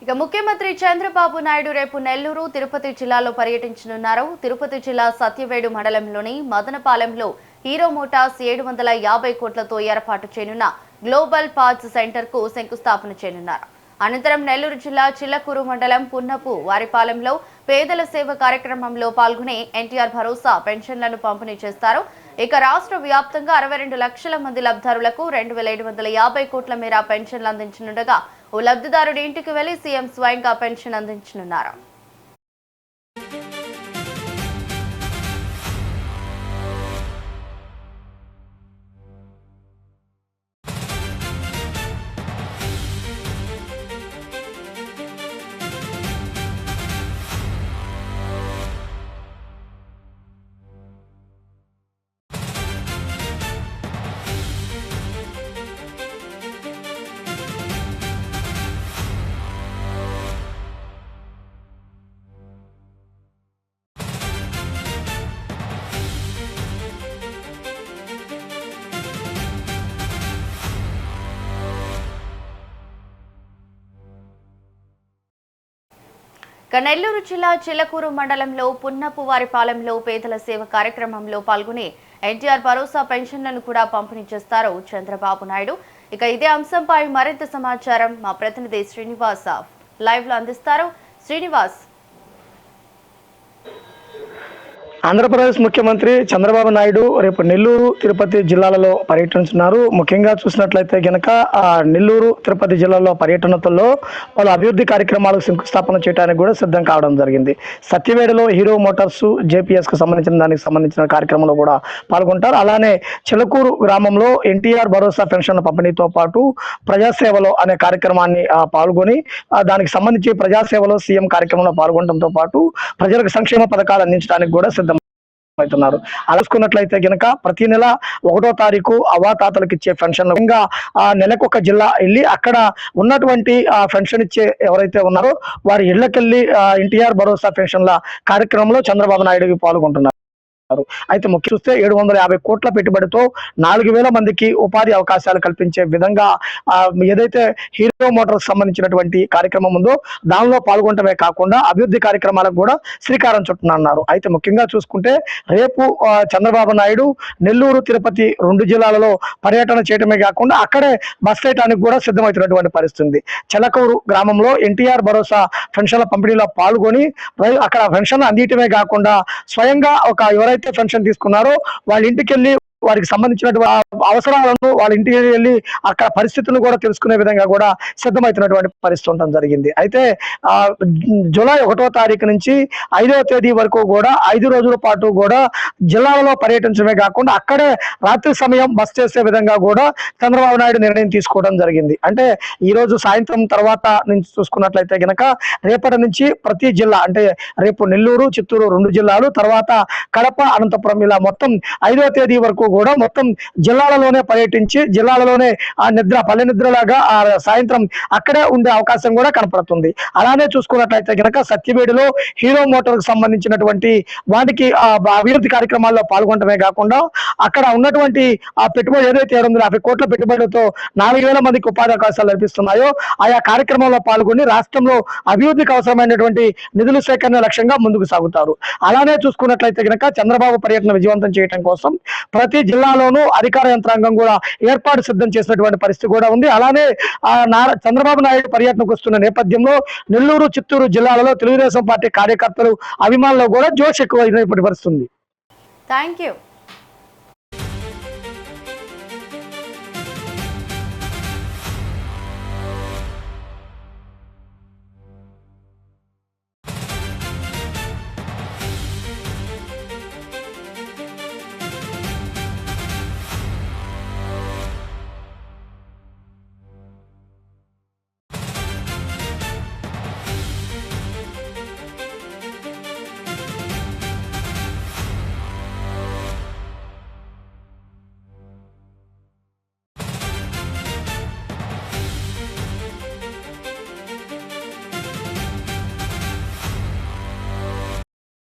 ఇక ముఖ్యమంత్రి చంద్రబాబు నాయుడు రేపు నెల్లూరు, తిరుపతి జిల్లాలో పర్యటించనున్నారు. తిరుపతి జిల్లా సత్యవేడు మండలంలోని మదనపాలెంలో హీరో మోటార్స్ 750 కోట్లతో ఏర్పాటు చేయనున్న గ్లోబల్ పార్ట్స్ సెంటర్ కు శంకుస్థాపన చేయనున్నారు. అనంతరం నెల్లూరు జిల్లా చిల్లకూరు మండలం పున్నపు వారిపాలెంలో పేదల సేవ కార్యక్రమంలో పాల్గొని ఎన్టీఆర్ భరోసా పెన్షన్లను పంపిణీ చేస్తారు. ఇక రాష్ట్ర వ్యాప్తంగా 62 లక్షల మంది లబ్ధిదారులకు 2750 కోట్ల మేర పెన్షన్లు అందించనుండగా ఓ లబ్ధిదారుడి ఇంటికి వెళ్లి సీఎం స్వయంగా పెన్షన్ అందించనున్నారు. నెల్లూరు జిల్లా చిల్లకూరు మండలంలో పున్నపు వారిపాలెంలో పేదల సేవ కార్యక్రమంలో పాల్గొని ఎన్టీఆర్ భరోసా పెన్షన్లను కూడా పంపిణీ చేస్తారు చంద్రబాబు నాయుడు. ఇక ఇదే అంశంపై మరింత సమాచారం మా ప్రతినిధి శ్రీనివాస్ లైవ్ లో అందిస్తారు. శ్రీనివాస్, ఆంధ్రప్రదేశ్ ముఖ్యమంత్రి చంద్రబాబు నాయుడు రేపు నెల్లూరు, తిరుపతి జిల్లాలలో పర్యటించున్నారు. ముఖ్యంగా చూసినట్లయితే గనక నెల్లూరు, తిరుపతి జిల్లాలో పర్యటనలో పలు అభివృద్ధి కార్యక్రమాలకు శంకుస్థాపన చేయడానికి కూడా సిద్ధం కావడం జరిగింది. సత్యవేడులో హీరో మోటార్స్ జేపీఎస్ కు సంబంధించిన కార్యక్రమంలో కూడా పాల్గొంటారు. అలానే చిలకూరు గ్రామంలో ఎన్టీఆర్ భరోసా పెన్షన్ పంపిణీతో పాటు ప్రజాసేవలో అనే కార్యక్రమాన్ని పాల్గొని దానికి సంబంధించి ప్రజాసేవలో సీఎం కార్యక్రమంలో పాల్గొనడంతో పాటు ప్రజలకు సంక్షేమ పథకాలు అందించడానికి కూడా సిద్ధం అవుతున్నారు. అలసుకున్నట్లయితే గనక ప్రతి నెల 1వ తారీఖు అవాతాతలకు ఇచ్చే పెన్షన్ ఇంకా నెలకు ఒక జిల్లా వెళ్ళి అక్కడ ఉన్నటువంటి పెన్షన్ ఇచ్చే ఎవరైతే ఉన్నారో వారి ఇళ్లకెళ్ళి ఎన్టీఆర్ భరోసా పెన్షన్ల కార్యక్రమంలో చంద్రబాబు నాయుడు పాల్గొంటున్నారు. అయితే ముఖ్య చూస్తే 750 కోట్ల పెట్టుబడితో 4000 మందికి ఉపాధి అవకాశాలు కల్పించే విధంగా ఏదైతే హీరో మోటార్స్ సంబంధించినటువంటి కార్యక్రమం ఉందో దానిలో పాల్గొనడమే కాకుండా అభివృద్ధి కార్యక్రమాలకు కూడా శ్రీకారం చుట్టనున్నారు. అయితే ముఖ్యంగా చూసుకుంటే రేపు చంద్రబాబు నాయుడు నెల్లూరు, తిరుపతి 2 జిల్లాలలో పర్యటన చేయడమే కాకుండా అక్కడే బస్ చేయడానికి కూడా సిద్ధమవుతున్నటువంటి పరిస్థితి. చిలకూరు గ్రామంలో ఎన్టీఆర్ భరోసా పెన్షన్ల పంపిణీలో పాల్గొని అక్కడ పెన్షన్ అందించడమే కాకుండా స్వయంగా ఎవరైతే పెన్షన్ తీసుకున్నారో వాళ్ళ ఇంటికి వెళ్ళి వారికి సంబంధించినటువంటి అవసరాలను వాళ్ళ ఇంటికి వెళ్ళి అక్కడ పరిస్థితులను కూడా తెలుసుకునే విధంగా కూడా సిద్ధమవుతున్నటువంటి పరిస్థితి ఉండడం జరిగింది. అయితే జూలై 1వ తారీఖు నుంచి 5వ తేదీ వరకు కూడా 5 రోజుల పాటు కూడా జిల్లాలలో పర్యటించడమే కాకుండా అక్కడే రాత్రి సమయం బస్ చేసే విధంగా కూడా చంద్రబాబు నాయుడు నిర్ణయం తీసుకోవడం జరిగింది. అంటే ఈ రోజు సాయంత్రం తర్వాత నుంచి చూసుకున్నట్లయితే గనక రేపటి నుంచి ప్రతి జిల్లా అంటే రేపు నెల్లూరు, చిత్తూరు 2 జిల్లాలు, తర్వాత కడప, అనంతపురం ఇలా మొత్తం 5వ తేదీ వరకు కూడా మొత్తం జిల్లాలలోనే పర్యటించి జిల్లాలలోనే పల్లె నిద్రలాగా సాయంత్రం అక్కడే ఉండే అవకాశం కూడా కనపడుతుంది. అలానే చూసుకున్నట్లయితే గనక సత్యవేడులో హీరో మోటార్ కు సంబంధించినటువంటి వాటికి అభివృద్ధి కార్యక్రమాల్లో పాల్గొనడమే కాకుండా అక్కడ ఉన్నటువంటి పెట్టుబడి ఏదైతే 750 కోట్ల పెట్టుబడితో 4000 మందికి ఉపాధి అవకాశాలు లభిస్తున్నాయో ఆయా కార్యక్రమంలో పాల్గొని రాష్ట్రంలో అభివృద్ధికి అవసరమైనటువంటి నిధుల సేకరణ లక్ష్యంగా ముందుకు సాగుతారు. అలానే చూసుకున్నట్లయితే గనక చంద్రబాబు పర్యటన విజయవంతం చేయడం కోసం ప్రతి జిల్లాలోనూ అధికార యంత్రాంగం కూడా ఏర్పాటు సిద్ధం చేసినటువంటి పరిస్థితి కూడా ఉంది. అలానే చంద్రబాబు నాయుడు పర్యటనకు వస్తున్న నేపథ్యంలో నెల్లూరు, చిత్తూరు జిల్లాలలో తెలుగుదేశం పార్టీ కార్యకర్తలు, అభిమానులు కూడా జోష్ ఎక్కువైనటువంటి పరిస్థితి ఉంది. థాంక్యూ.